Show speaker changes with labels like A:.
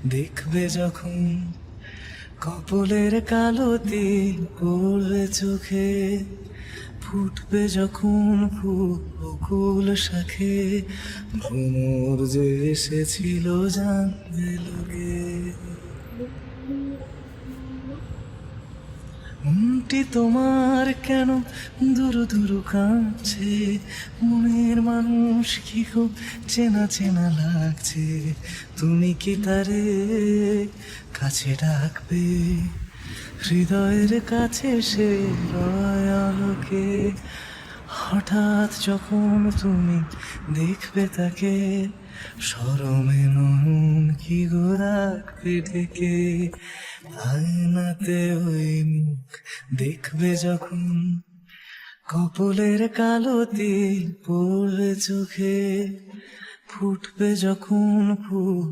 A: দেখবে যখন কপলের কালো তিল পড়বে চোখে, ফুটবে যখন ফুল বকুল শাখে, ভ্রমর যে এসেছিল জানবে লোকে। মনটি তোমার কেন দুরু দুরু কাঁদছে, মনের মানুষ কি খুব চেনা চেনা লাগছে, তুমি কি তারে কাছে ডাকবে? হৃদয়ের কাছে সে রয় আলোকে, হঠাৎ যখন তুমি দেখবে তাকে, শরমে নয়ন কি গো রাখবে ঢেকে। আয়নাতে ওই মুখ দেখবে যখন, কপলের কালো তিল পড়বে চোখে, ফুটবে যখন ফুল